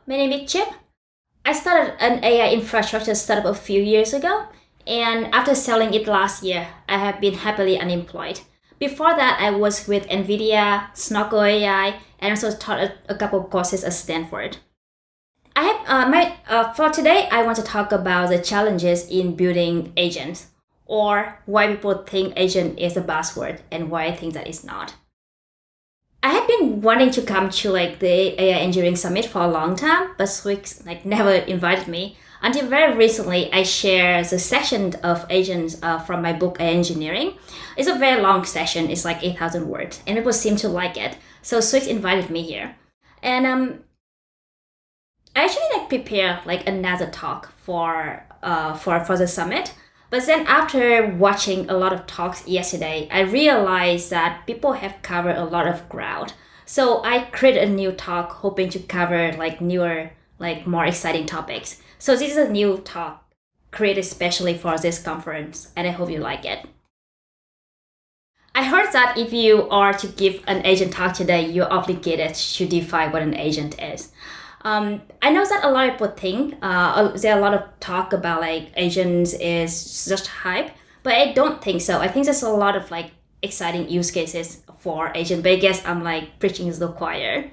my name is Chip. I started an AI infrastructure startup a few years ago, and after selling it last year, I have been happily unemployed. Before that, I was with NVIDIA, Snorkel AI, and also taught a couple of courses at Stanford. For today, I want to talk about the challenges in building agents, or why people think agent is a buzzword and why I think that it's not. I have been wanting to come to the AI Engineering Summit for a long time, but Swiss never invited me. Until very recently, I shared the section of agents from my book AI Engineering. It's a very long session. It's like 8,000 words, and people seem to like it. So Swiss invited me here, and I actually prepare another talk for the summit. But then after watching a lot of talks yesterday, I realized that people have covered a lot of ground. So I created a new talk hoping to cover newer, more exciting topics. So this is a new talk created especially for this conference, and I hope you like it. I heard that if you are to give an agent talk today, you're obligated to define what an agent is. I know that a lot of people think there are a lot of talk about agents is just hype, but I don't think so. I think there's a lot of exciting use cases for agent, but I guess I'm preaching to the choir.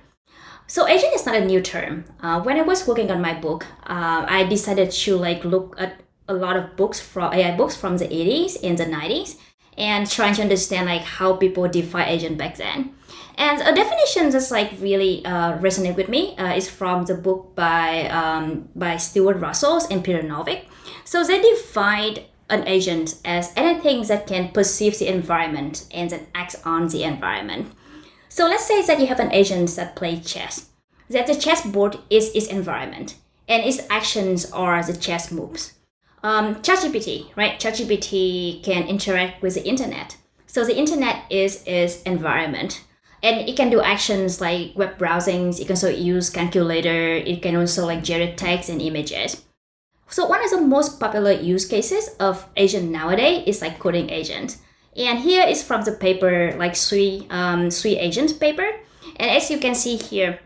So agent is not a new term. When I was working on my book, I decided to look at a lot of books from AI books from the 80s and the 90s, and trying to understand how people define agent back then. And a definition that's really resonate with me is from the book by Stuart Russell and Peter Novick. So they defined an agent as anything that can perceive the environment and that acts on the environment. So let's say that you have an agent that plays chess, that the chessboard is its environment and its actions are the chess moves. ChatGPT, right? ChatGPT can interact with the internet. So the internet is its environment. And it can do actions like web browsing. It can also use calculator. It can also generate text and images. So one of the most popular use cases of agent nowadays is coding agent. And here is from the paper Sui agent paper. And as you can see here,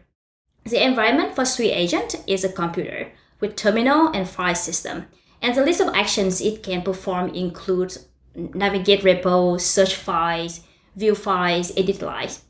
the environment for Sui agent is a computer with terminal and file system. And the list of actions it can perform includes navigate repos, search files, view files, edit files.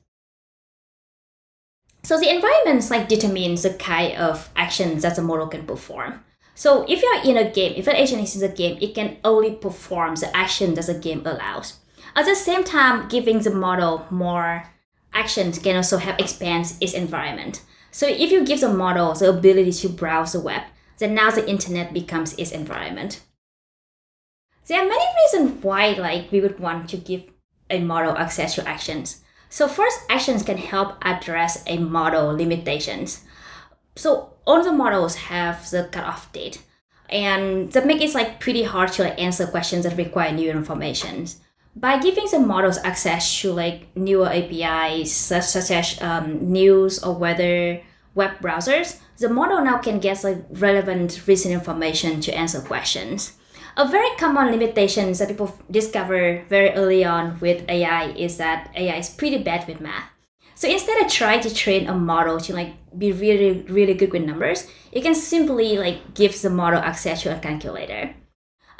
So the environment determines the kind of actions that the model can perform. So if you're in a game, if an agent is in a game, it can only perform the action that the game allows. At the same time, giving the model more actions can also help expand its environment. So if you give the model the ability to browse the web, then now the internet becomes its environment. There are many reasons why we would want to give a model access to actions. So first, actions can help address a model limitations. So all the models have the cutoff date, and that makes it pretty hard to answer questions that require new information. By giving the models access to newer APIs such as news or weather, web browsers, the model now can get relevant recent information to answer questions. A very common limitation that people discover very early on with AI is that AI is pretty bad with math. So instead of trying to train a model to be really, really good with numbers, you can simply give the model access to a calculator.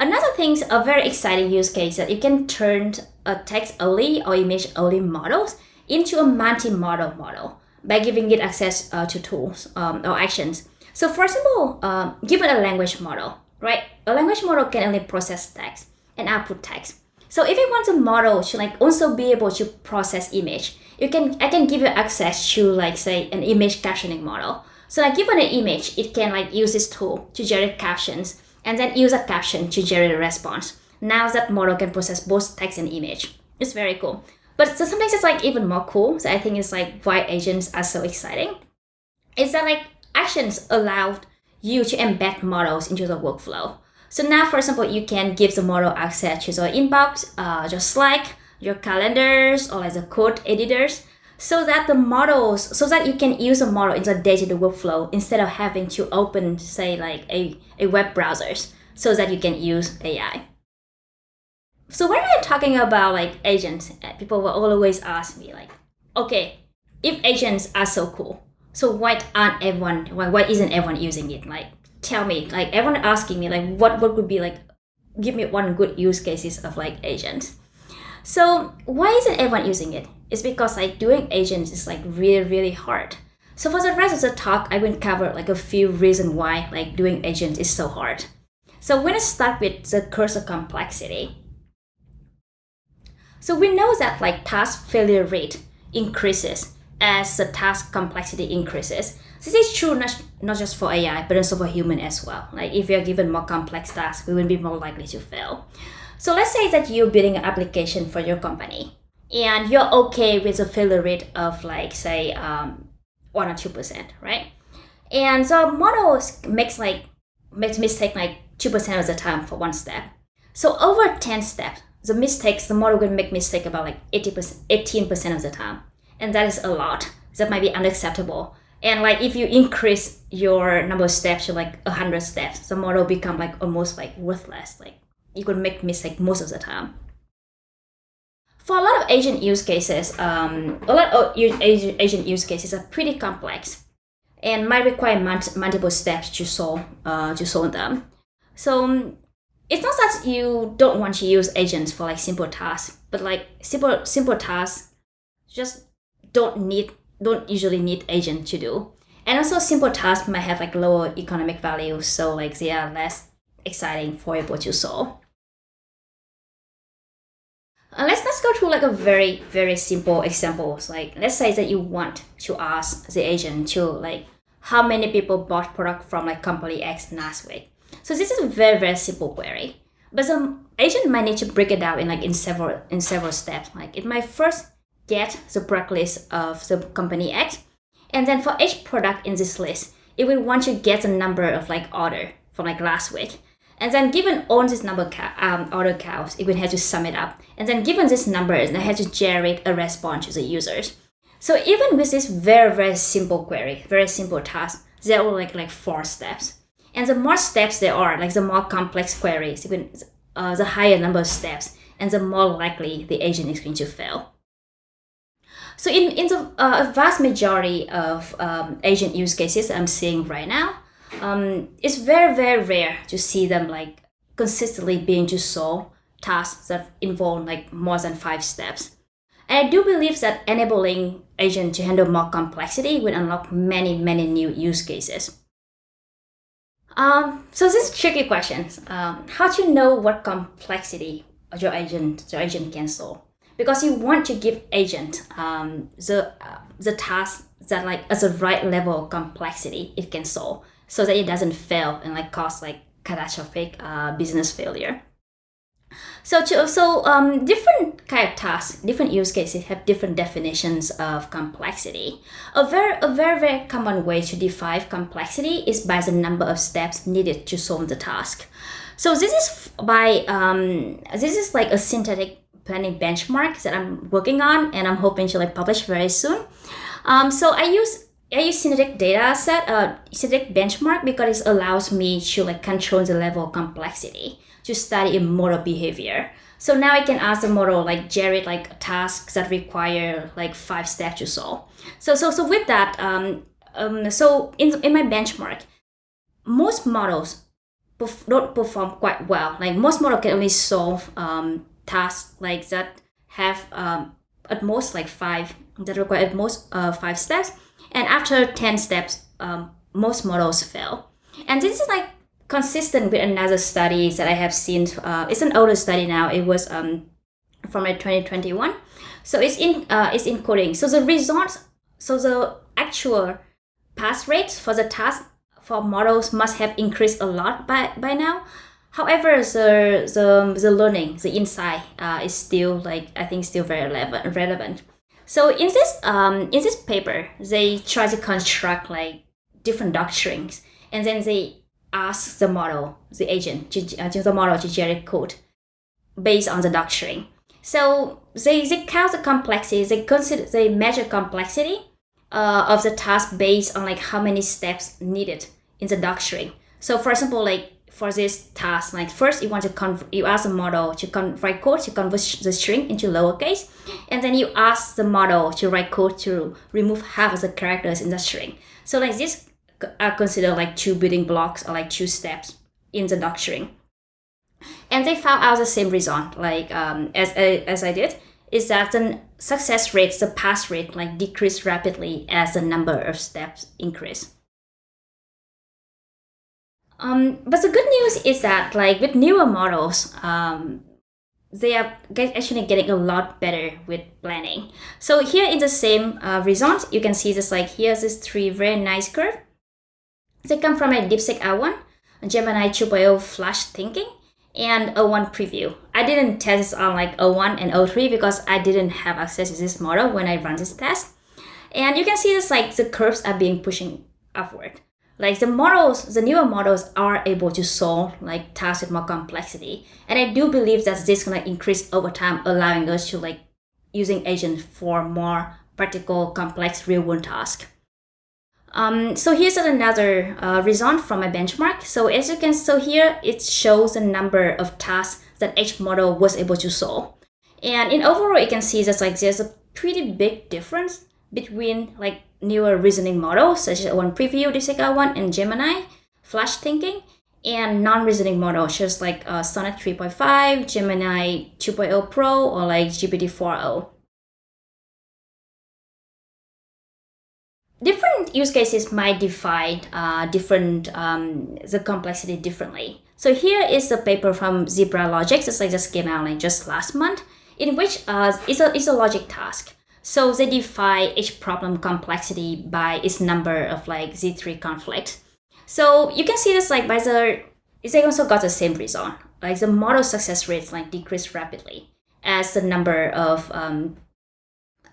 Another thing, a very exciting use case, that you can turn a text-only or image-only models into a multi-model model by giving it access to tools or actions. So for example, given a language model, right? A language model can only process text and output text. So if you want the model to also be able to process image, I can give you access to say an image captioning model. So given an image, it can use this tool to generate captions and then use a caption to generate a response. Now that model can process both text and image. It's very cool. But so sometimes it's even more cool. So I think it's why agents are so exciting. Is that actions allow you to embed models into the workflow. So now, for example, you can give the model access to your inbox, your Slack, your calendars, or the code editors, so that you can use a model in the day-to-day workflow instead of having to open, say, a web browsers, so that you can use AI. So when we're talking about agents, people will always ask me okay, if agents are so cool, So why isn't everyone using it? Like, tell me, like everyone asking me, like what would be like, give me one good use cases of like agents. So why isn't everyone using it? It's because like doing agents is like really, really hard. So for the rest of the talk, I will cover like a few reasons why like doing agents is so hard. So we're gonna start with the cursor complexity. So we know that like task failure rate increases as the task complexity increases. This is true not just for AI, but also for human as well. Like if you're given more complex tasks, we will be more likely to fail. So let's say that you're building an application for your company and you're okay with a failure rate of like say 1 or 2%, right? And the model makes mistake like 2% of the time for one step. So over 10 steps, the model will make mistake about like 18% of the time. And that is a lot. That might be unacceptable. And like if you increase your number of steps to like 100 steps, the model become like almost like worthless. Like you could make mistake most of the time. For a lot of agent use cases, agent use cases are pretty complex and might require multiple steps to solve them. So it's not that you don't want to use agents for like simple tasks, but like simple tasks just don't usually need agent to do. And also simple tasks might have like lower economic value, so like they are less exciting for people to solve. Let's go through like a very, very simple examples. Like let's say that you want to ask the agent to like how many people bought product from like company X last week. So this is a very, very simple query. But the agent might need to break it down in several steps. Like it might first get the product list of the company X, and then for each product in this list, it will want to get the number of like order from like last week. And then given all this number order counts, it will have to sum it up. And then given this numbers, they have to generate a response to the users. So even with this very, very simple query, very simple task, there are like 4 steps. And the more steps there are, like the more complex queries, even the higher number of steps, and the more likely the agent is going to fail. So in the vast majority of agent use cases I'm seeing right now, it's very, very rare to see them like consistently being to solve tasks that involve like more than 5 steps. And I do believe that enabling agent to handle more complexity will unlock many, many new use cases. So this is a tricky question. How to know what complexity your agent can solve? Because you want to give agent the task that like at the right level of complexity it can solve, so that it doesn't fail and like cause like catastrophic business failure. So different kind of tasks, different use cases have different definitions of complexity. A very common way to define complexity is by the number of steps needed to solve the task. So this is like a synthetic planning benchmark that I'm working on, and I'm hoping to like publish very soon. So I use synthetic data set, synthetic benchmark, because it allows me to like control the level of complexity to study a model behavior. So now I can ask the model like generate like tasks that require like 5 steps to solve. So with that, so in my benchmark, most models don't perform quite well. Like most models can only solve tasks like that have at most like 5 that require at most 5 steps, and after 10 steps, most models fail. And this is like consistent with another study that I have seen. It's an older study now. It was from like 2021. So it's in coding. So the actual pass rates for the task for models must have increased a lot by now. However, the learning, the insight is still like I think still very relevant. So in this paper, they try to construct like different doctrines, and then they ask the model, the agent, the model to generate code based on the doctrine. So they count the complexity. They measure complexity of the task based on like how many steps needed in the doctrine. So for example, like for this task, like first you want to you ask the model to write code to convert the string into lowercase, and then you ask the model to write code to remove half of the characters in the string. So like this are considered like 2 building blocks or like 2 steps in the doctoring. And they found out the same result, like as I did, is that the success rate, the pass rate, like decrease rapidly as the number of steps increase. But the good news is that like with newer models, they are actually getting a lot better with planning. So here in the same result, you can see this, like here's this 3 very nice curve. They come from a DeepSeek R1, Gemini 2.0 Flash Thinking, and O1 Preview. I didn't test on like O1 and O3 because I didn't have access to this model when I run this test. And you can see this, like the curves are being pushing upward. Like the newer models are able to solve like tasks with more complexity. And I do believe that this is gonna increase over time, allowing us to like using agents for more practical, complex real-world tasks. So here's another result from my benchmark. So as you can see here, it shows the number of tasks that each model was able to solve. And in overall, you can see that like there's a pretty big difference between like newer reasoning models such as O1 Preview, DeepSeek R1, and Gemini Flash Thinking, and non-reasoning models such as like Sonnet 3.5, Gemini 2.0 Pro, or like GPT-4o. Different use cases might define the complexity differently. So here is a paper from Zebra Logic, just like just came out like just last month, in which it's a logic task. So they define each problem complexity by its number of like Z3 conflicts. So you can see this like they also got the same result. Like the model success rates like decrease rapidly as the number of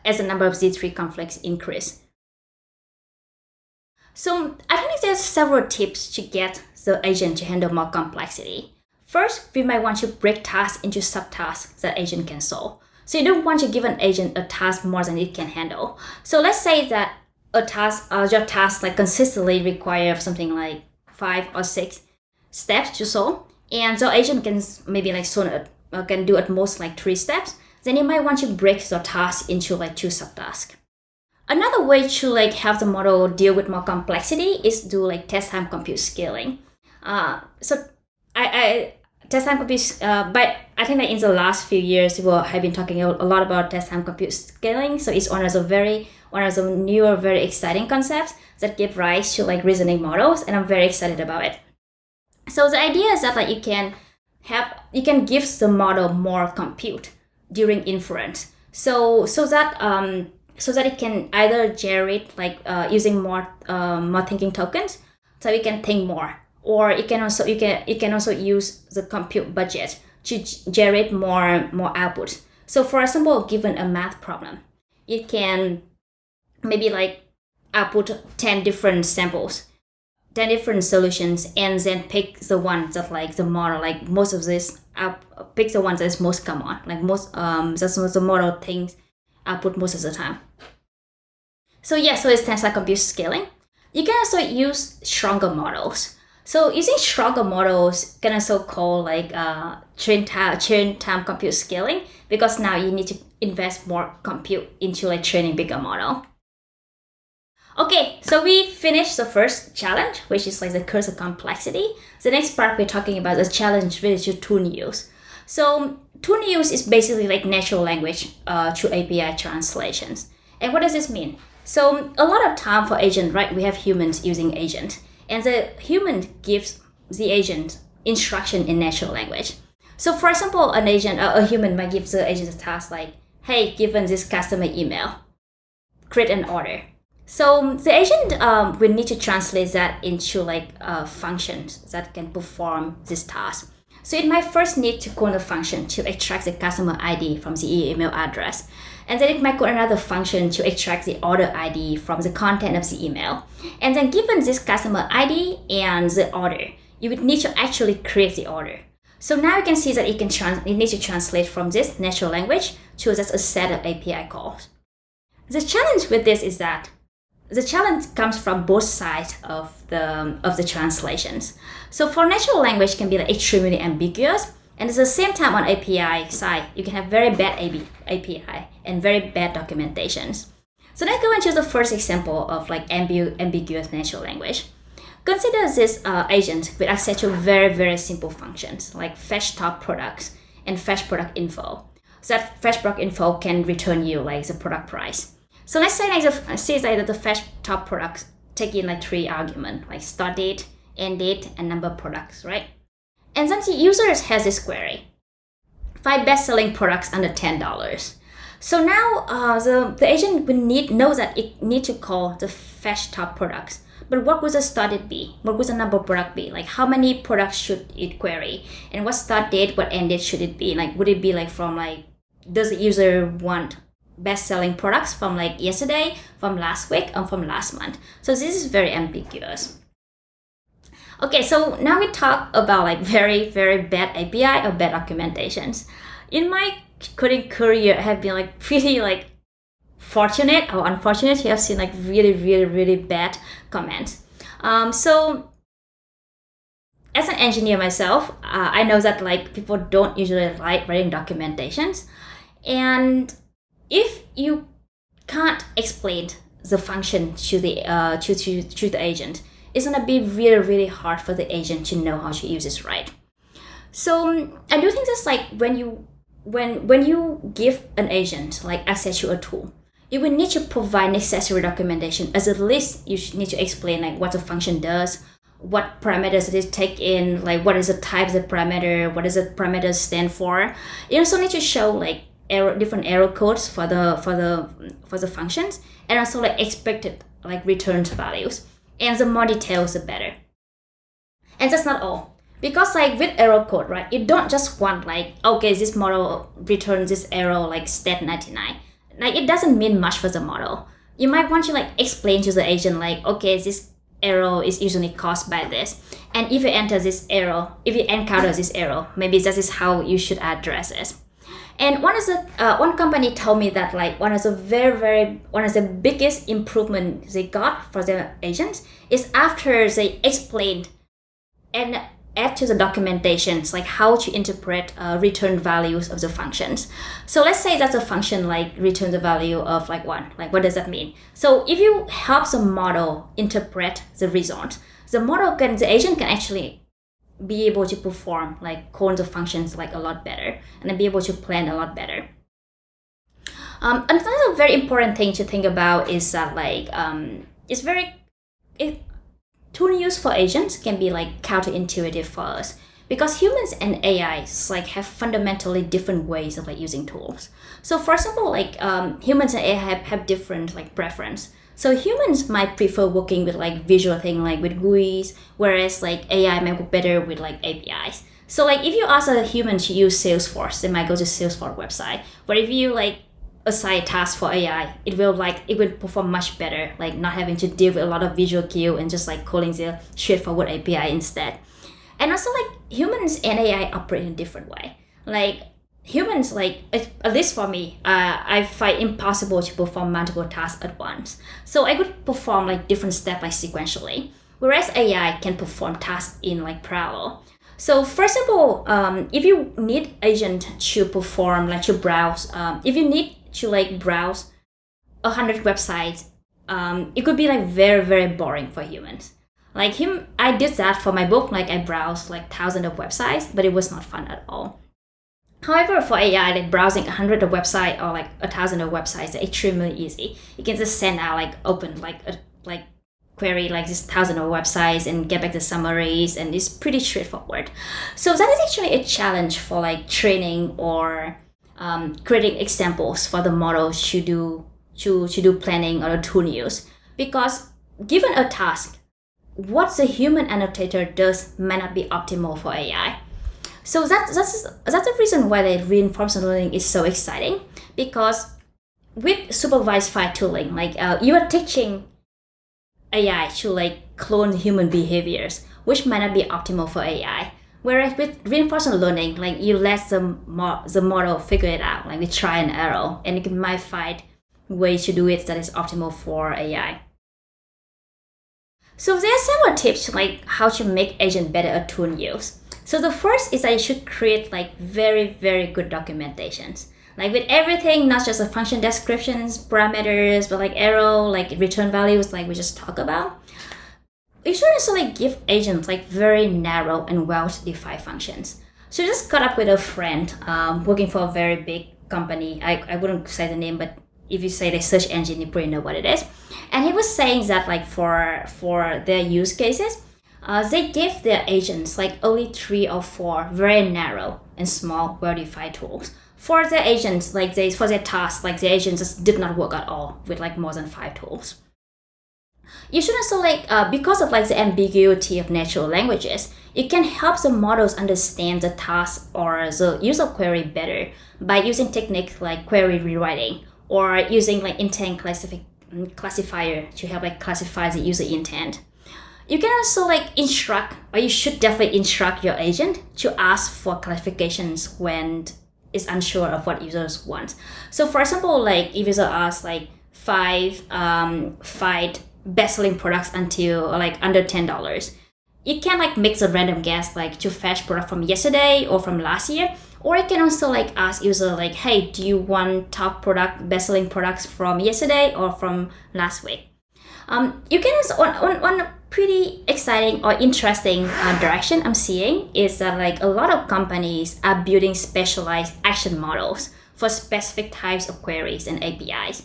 Z3 conflicts increase. So I think there's several tips to get the agent to handle more complexity. First, we might want to break tasks into subtasks that agent can solve. So you don't want to give an agent a task more than it can handle. So let's say that your task like consistently require something like 5 or 6 steps to solve, and the agent can maybe like can do at most like 3 steps. Then you might want to break the task into like 2 subtasks. Another way to like have the model deal with more complexity is do like test time compute scaling. So I test time compute, but I think that in the last few years people have been talking a lot about test time compute scaling. So it's one of the newer, very exciting concepts that give rise to like reasoning models, and I'm very excited about it. So the idea is that like you can give the model more compute during inference. So that it can either generate like using more thinking tokens, so it can think more, or you can also use the compute budget to generate more output. So for example, given a math problem, it can maybe like output 10 different samples, 10 different solutions, and then pick the one that like the model like most of this pick the one that's most common, like most that's what the model thinks output most of the time. So it's test time compute scaling. You can also use stronger models. So using stronger models can also call like chain time compute scaling, because now you need to invest more compute into like training bigger model. Okay, so we finished the first challenge, which is like the curse of complexity. The next part we're talking about the challenge related to tool use. So tool use is basically like natural language through API translations. And what does this mean? So a lot of time for agent, right? We have humans using agent, and the human gives the agent instruction in natural language. So for example, a human might give the agent a task like, hey, given this customer email, create an order. So the agent will need to translate that into like functions that can perform this task. So it might first need to call a function to extract the customer ID from the email address. And then it might call another function to extract the order ID from the content of the email. And then given this customer ID and the order, you would need to actually create the order. So now you can see that it needs to translate from this natural language to just a set of API calls. The challenge with this is that the challenge comes from both sides of the translations. So for natural language can be like extremely ambiguous, and at the same time on API side, you can have very bad API and very bad documentations. So let's go into the first example of like ambiguous natural language. Consider this agent with access to very, very simple functions like fetch top products and fetch product info. So that fetch product info can return you like the product price. So let's say that the fetch top products take in like 3 arguments, like start date, end date, and number of products, right? And then the user has this query: 5 best-selling products under $10. So now the agent will know that it need to call the fetch top products. But what would the start date be? What would the number of product be? Like how many products should it query? And what start date, what end date should it be? Like would it be like from like, does the user want best-selling products from like yesterday, from last week, or from last month? So this is very ambiguous. Okay, so now we talk about like very, very bad API or bad documentations. In my coding career, I have been like pretty like fortunate or unfortunate to have seen like really, really, really bad comments. So as an engineer myself, I know that like people don't usually like writing documentations, and if you can't explain the function to the to the agent, it's gonna be really, really hard for the agent to know how to use this right. So I do think that's like when you give an agent like access to a tool, you will need to provide necessary documentation. As at least you need to explain like what the function does, what parameters it take in, like what is the type of the parameter, what does the parameters stand for. You also need to show like different error codes for the functions, and also like expected like returned values. And the more details, the better. And that's not all. Because like with error code, right, you don't just want like, okay, this model returns this error like stat 99. Like it doesn't mean much for the model. You might want to like explain to the agent like, okay, this error is usually caused by this. And if you encounter this error, maybe that is how you should address it. And one company told me that like one of the biggest improvement they got for their agents is after they explained and add to the documentations like how to interpret return values of the functions. So let's say that the function like returns the value of like 1. Like what does that mean? So if you help the model interpret the result, the agent can actually be able to perform like code the functions like a lot better, and then be able to plan a lot better. Another very important thing to think about is that like tool use for agents can be like counterintuitive for us, because humans and AIs like have fundamentally different ways of like using tools. So for example, like humans and AI have different like preference. So humans might prefer working with like visual thing like with GUIs, whereas like AI might work better with like APIs. So like if you ask a human to use Salesforce, they might go to Salesforce website. But if you like assign tasks for AI, it will perform much better, like not having to deal with a lot of visual cue and just like calling the straightforward API instead. And also like humans and AI operate in a different way. Like humans, like at least for me, I find impossible to perform multiple tasks at once. So I could perform like different steps like sequentially, whereas AI can perform tasks in like parallel. So first of all, if you need agent to perform like to browse, if you need to like browse 100 websites, it could be like very, very boring for humans. Like I did that for my book. Like I browsed like thousands of websites, but it was not fun at all. However, for AI, like browsing 100 of websites or like 1,000 of websites is extremely easy. You can just send out like open like query like this 1,000 of websites and get back the summaries, and it's pretty straightforward. So that is actually a challenge for like training or creating examples for the models to do planning or tool use, because given a task, what the human annotator does might not be optimal for AI. So that's the reason why like reinforcement learning is so exciting, because with supervised fine tuning, like you are teaching AI to like clone human behaviors, which might not be optimal for AI. Whereas with reinforcement learning, like you let the model figure it out, like we try and error, and you might find ways to do it that is optimal for AI. So there are several tips like how to make agent better at tool use. So the first is that you should create like very, very good documentations. Like with everything, not just the function descriptions, parameters, but like arrow, like return values, like we just talked about. You should also like give agents like very narrow and well-defined functions. So I just got up with a friend working for a very big company. I wouldn't say the name, but if you say the search engine, you probably know what it is. And he was saying that like for their use cases, they give their agents like only 3 or 4 very narrow and small, well-defined tools. For their agents, for their tasks, like the agents just did not work at all with like more than 5 tools. You should also because of like the ambiguity of natural languages, it can help the models understand the task or the user query better by using techniques like query rewriting or using like intent classifier to help like classify the user intent. You can also like instruct, or you should definitely instruct your agent to ask for clarifications when it's unsure of what users want. So for example, like if user asks like 5 best-selling products until like under $10, you can like make a random guess like to fetch product from yesterday or from last year. Or you can also like ask user like, hey, do you want top product, best-selling products from yesterday or from last week? You can also, one pretty exciting or interesting direction I'm seeing is that like a lot of companies are building specialized action models for specific types of queries and APIs.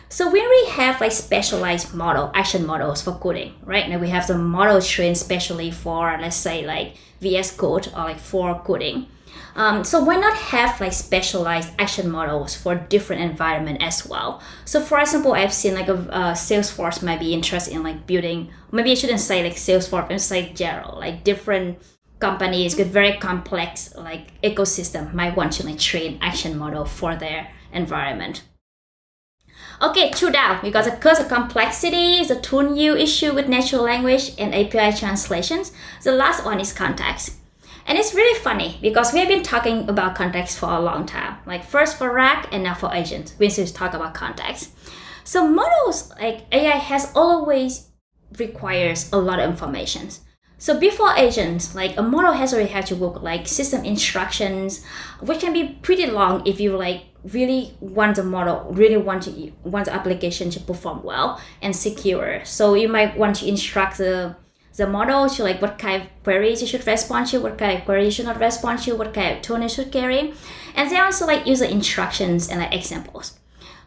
So we already have like specialized action models for coding, right? Now we have the model trained specially for, let's say like VS Code or like for coding. So why not have like specialized action models for different environment as well? So for example, I've seen like Salesforce might be interested in like building, maybe I shouldn't say like Salesforce, but it's like general, like different companies with very complex like ecosystem might want to like train action model for their environment. Okay, true down. We got the curse of complexity, the tool issue with natural language and API translations. The last one is context. And it's really funny because we have been talking about context for a long time. Like first for RAG and now for agents. We need to talk about context. So models like AI has always requires a lot of information. So before agents, like a model has already had to work like system instructions, which can be pretty long if you like really want the model, want the application to perform well and secure. So you might want to instruct the model to like what kind of queries you should respond to, what kind of queries you should not respond to, what kind of tone you should carry. And they also like user instructions and like examples.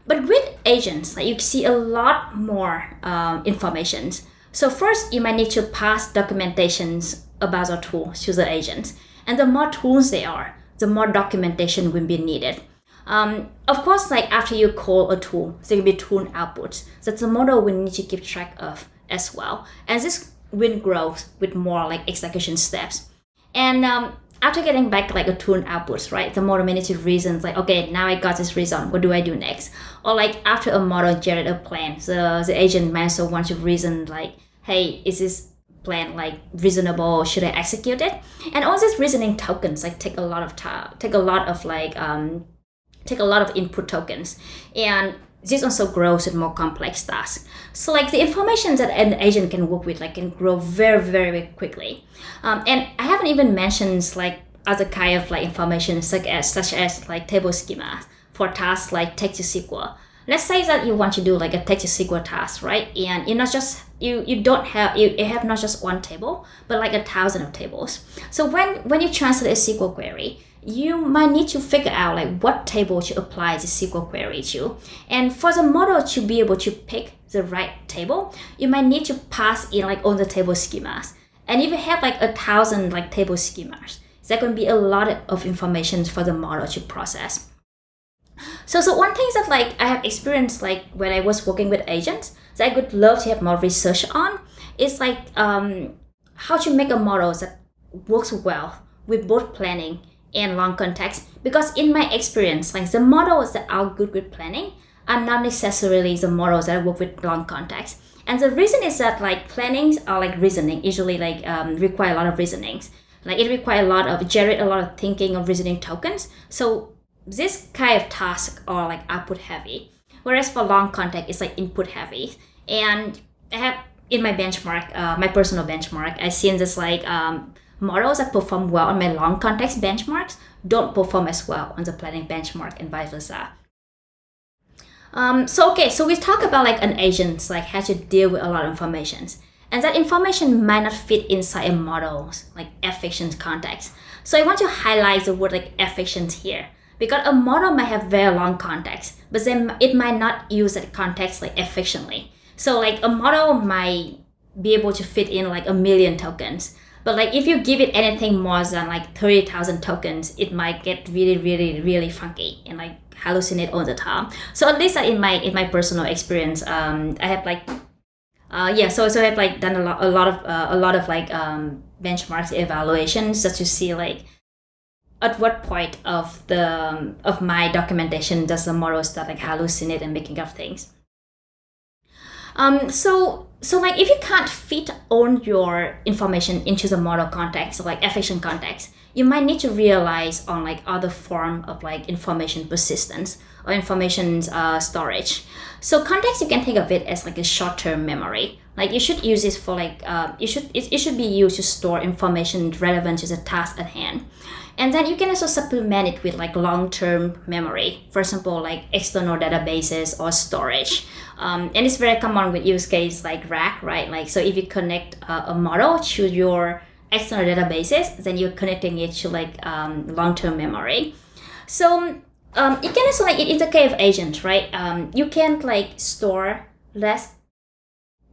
But with agents, like you see a lot more information. So first, you might need to pass documentations about the tool to the agents. And the more tools they are, the more documentation will be needed. Of course, like after you call a tool, there will be tool outputs that the model will need to keep track of as well. And this will grow with more like execution steps. And after getting back like a tool outputs, right, the model may need to reason like, okay, now I got this result, what do I do next? Or like after a model generated a plan, the agent might also want to reason like, hey, is this plan like reasonable? Should I execute it? And all these reasoning tokens like take a lot of time, take a lot of input tokens, and this also grows with more complex tasks. So like the information that an agent can work with like can grow very, very quickly. And I haven't even mentioned like other kind of like information such as like table schema for tasks like text to SQL. Let's say that you want to do like a text to SQL task, right? And you have not just one table, but like 1,000 of tables. So when you translate a SQL query, you might need to figure out like what table to apply the SQL query to. And for the model to be able to pick the right table, you might need to pass in like all the table schemas. And if you have like 1,000 like table schemas, there's going to be a lot of information for the model to process. So one thing that like I have experienced like when I was working with agents that I would love to have more research on is like how to make a model that works well with both planning and long context. Because in my experience, like the models that are good with planning are not necessarily the models that work with long context. And the reason is that like plannings are like reasoning, usually like require a lot of reasonings. Like it requires generate a lot of thinking of reasoning tokens. So this kind of task are like output heavy, whereas for long context it's like input heavy. And I have in my benchmark, my personal benchmark, I've seen this like models that perform well on my long context benchmarks don't perform as well on the planning benchmark and vice versa. So we talk about like an agent like has to deal with a lot of information, and that information might not fit inside a model's like efficient context. So I want to highlight the word like efficient here, because a model might have very long context, but then it might not use that context like efficiently. So like a model might be able to fit in like 1 million tokens, but like if you give it anything more than like 30,000 tokens, it might get really, really, really funky and like hallucinate all the time. So at least in my personal experience, I have like so I've like done a lot of like benchmarks evaluations just to see like at what point of my documentation does the model start like hallucinate and making up things. So like if you can't fit all your information into the model context, or like efficient context, you might need to realize on like other form of like information persistence or information storage. So context, you can think of it as like a short-term memory. Like you should use this for like it should be used to store information relevant to the task at hand. And then you can also supplement it with like long-term memory, for example, like external databases or storage. And it's very common with use case like RAG, right? Like, so if you connect a model to your external databases, then you're connecting it to like long-term memory. So it can also like, in the case of agent, right? You can't like store less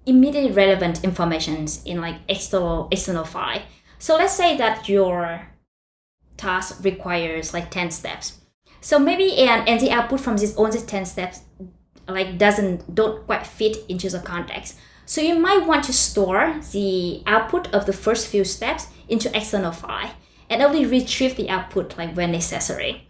immediately relevant informations in like external file. So let's say that your task requires like 10 steps. So maybe and the output from this only 10 steps like don't quite fit into the context. So you might want to store the output of the first few steps into external file and only retrieve the output like when necessary.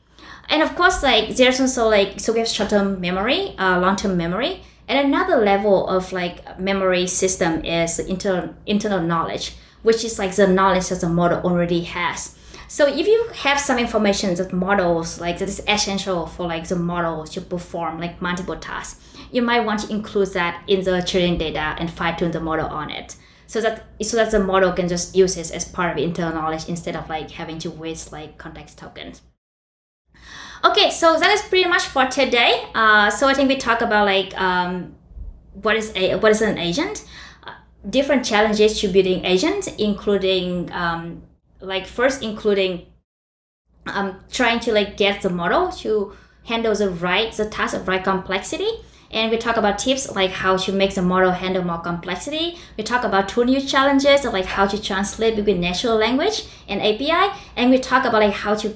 And of course, like there's also like, so we have short-term memory, long-term memory, and another level of like memory system is internal knowledge, which is like the knowledge that the model already has. So if you have some information that models like that is essential for like the model to perform like multiple tasks, you might want to include that in the training data and fine-tune the model on it, so that the model can just use it as part of internal knowledge instead of like having to waste like context tokens. Okay, so that is pretty much for today. So I think we talked about like what is an agent, different challenges to building agents, including trying to like get the model to handle the task of right complexity. And we talk about tips like how to make the model handle more complexity. We talk about two new challenges of like how to translate between natural language and API. And we talk about like how to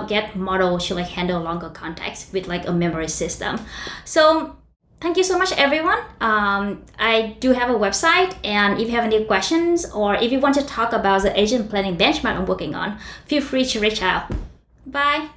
get models to like handle longer context with like a memory system. So thank you so much, everyone. I do have a website, and if you have any questions or if you want to talk about the agent planning benchmark I'm working on, feel free to reach out. Bye.